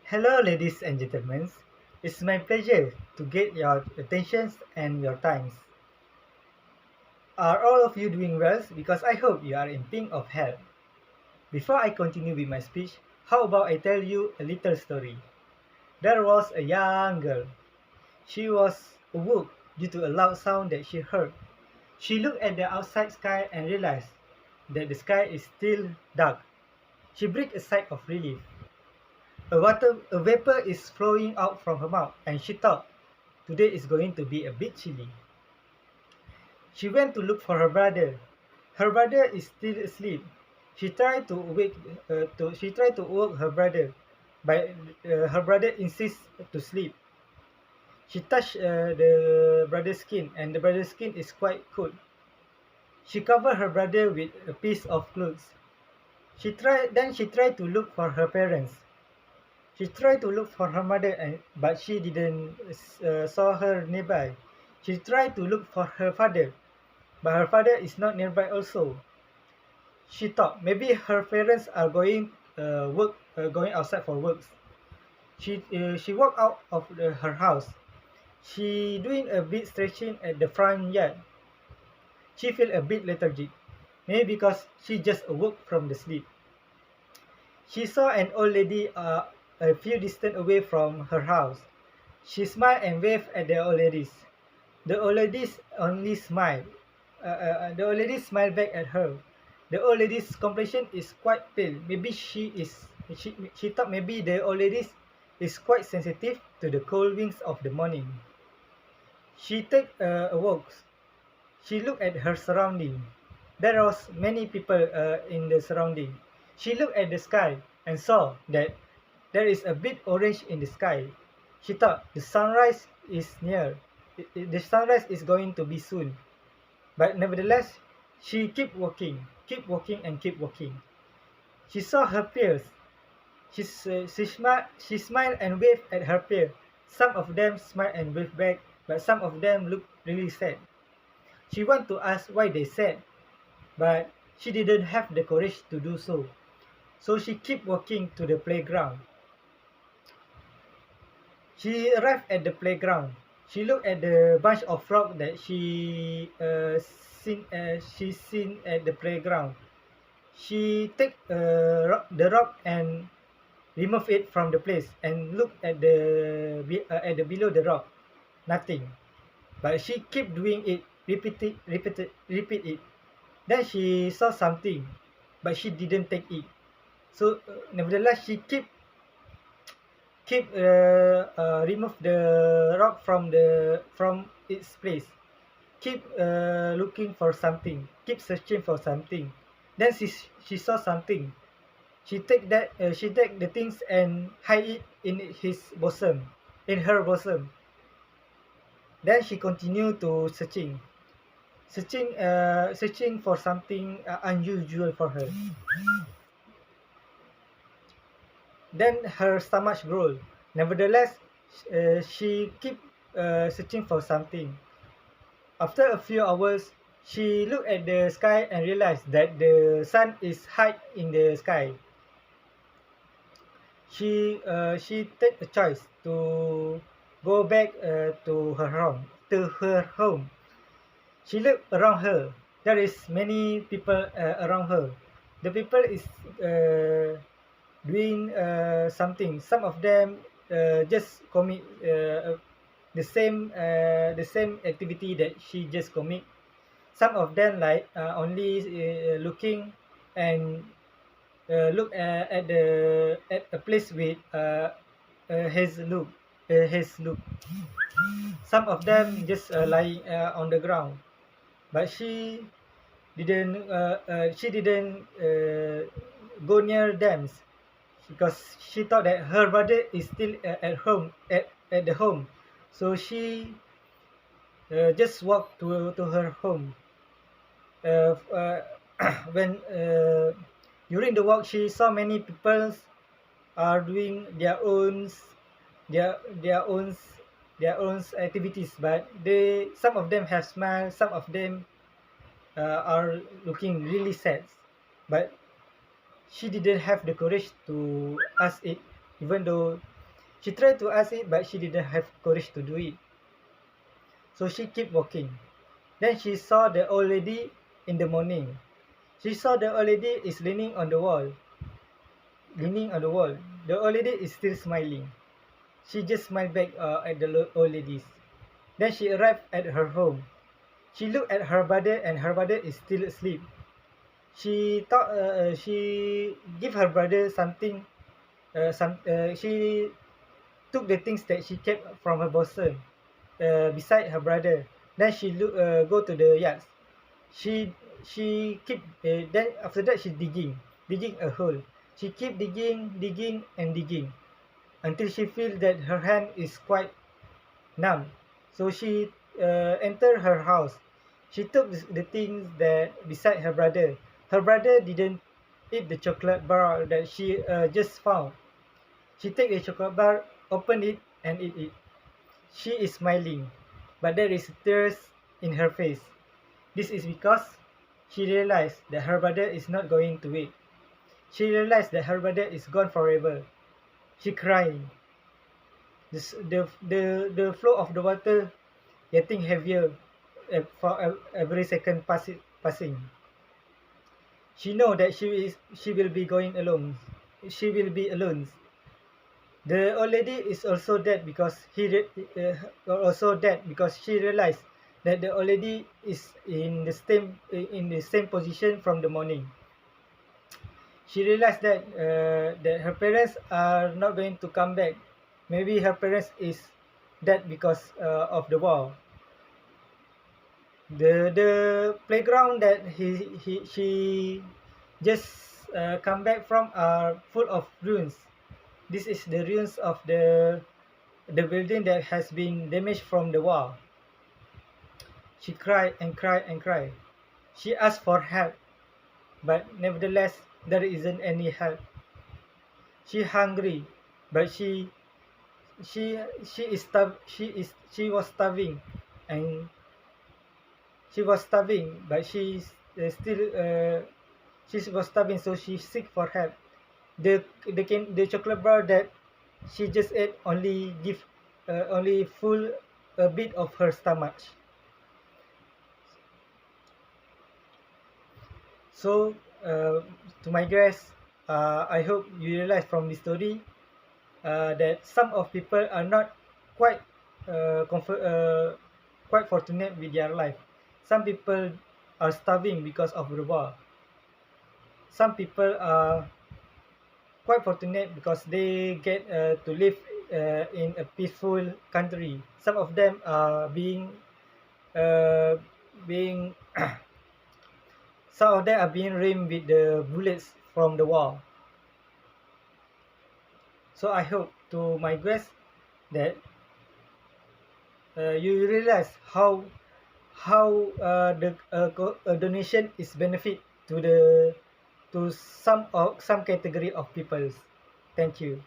Hello, ladies and gentlemen. It's my pleasure to get your attentions and your times. Are all of you doing well? Because I hope you are in pink of health. Before I continue with my speech, how about I tell you a little story? There was a young girl. She was awoke due to a loud sound that she heard. She looked at the outside sky and realized that the sky is still dark. She breathed a sigh of relief. A vapor is flowing out from her mouth, and she thought, today is going to be a bit chilly. She went to look for her brother. Her brother is still asleep. She tried to wake her brother, but her brother insists to sleep. She touched the brother's skin, and the brother's skin is quite cold. She covered her brother with a piece of clothes. She tried to look for her parents. She tried to look for her mother, but she didn't saw her nearby. She tried to look for her father, but her father is not nearby also. She thought maybe her parents are going outside for work. She walked out of her house. She doing a bit stretching at the front yard. She felt a bit lethargic, maybe because she just awoke from the sleep. She saw an old lady a few distance away from her house. She smiled and waved at the old ladies. The old ladies only smiled. The old lady smiled back at her. The old lady's complexion is quite pale. Maybe she thought maybe the old lady is quite sensitive to the cold winds of the morning. She took a walk. She looked at her surrounding. There was many people in the surrounding. She looked at the sky and saw that there is a bit orange in the sky. She thought the sunrise is near. The sunrise is going to be soon. But nevertheless, she keep walking and keep walking. She saw her peers. She smiled and waved at her peer. Some of them smiled and waved back, but some of them looked really sad. She wanted to ask why they sad, but she didn't have the courage to do so. So she kept walking to the playground. She arrived at the playground. She looked at the bunch of frogs that she seen at the playground. She take the rock and remove it from the place and look at the below the rock. Nothing. But she keep doing it, repeat it. Then she saw something, but she didn't take it. So nevertheless, she keep remove the rock from its place. Keep looking for something. Keep searching for something. Then she saw something. She take the things and hide it in her bosom. Then she continued to searching for something unusual for her. Then her stomach growled. Nevertheless, she keep searching for something. After a few hours, she looked at the sky and realized that the sun is high in the sky. She take a choice to go back to her home. She looked around her. There is many people around her. The people is doing something. Some of them just commit the same activity that she just commit. Some of them like only looking and look at a place with his look. Some of them just lying on the ground, but she didn't go near them because she thought that her brother is still at the home. So she just walked to her home. Uh, when during the walk, she saw many people are doing their own activities, but they some of them have smiles, some of them are looking really sad. But she didn't have the courage to ask it, even though She tried to ask it, but she didn't have courage to do it. So she kept walking. Then she saw the old lady in the morning. She saw the old lady is leaning on the wall. Leaning on the wall. The old lady is still smiling. She just smiled back at the old ladies. Then she arrived at her home. She looked at her brother, and her brother is still asleep. She give her brother something. She took the things that she kept from her bosom beside her brother. Then she go to the yard. She keep then after that she digging a hole. She keep digging and digging until she feel that her hand is quite numb. So she enter her house. She took the things that beside her brother. Her brother didn't eat the chocolate bar that she just found. She take the chocolate bar, open it, and eat it. She is smiling, but there is tears in her face. This is because she realized that her brother is not going to wait. She realized that her brother is gone forever. She cried. The flow of the water getting heavier for every second passing. She know that she will be going alone. She will be alone. The old lady is also dead because she realized that the old lady is in the same position from the morning. She realized that her parents are not going to come back. Maybe her parents is dead because of the war. The playground that she just come back from are full of ruins. This is the ruins of the building that has been damaged from the war. She cried and cried and cried. She asked for help, but nevertheless there isn't any help. She hungry, but she was starving, and but she was starving, so she seek for help. The chocolate bar that she just ate only full a bit of her stomach. So to my guests, I hope you realize from this story that some of people are not quite quite fortunate with their life. Some people are starving because of the war. Some people are quite fortunate because they get to live in a peaceful country. Some of them are uh, being some of them are being rammed with the bullets from the war. So I hope to my guests that you realize how a donation is benefit to some category of peoples. Thank you.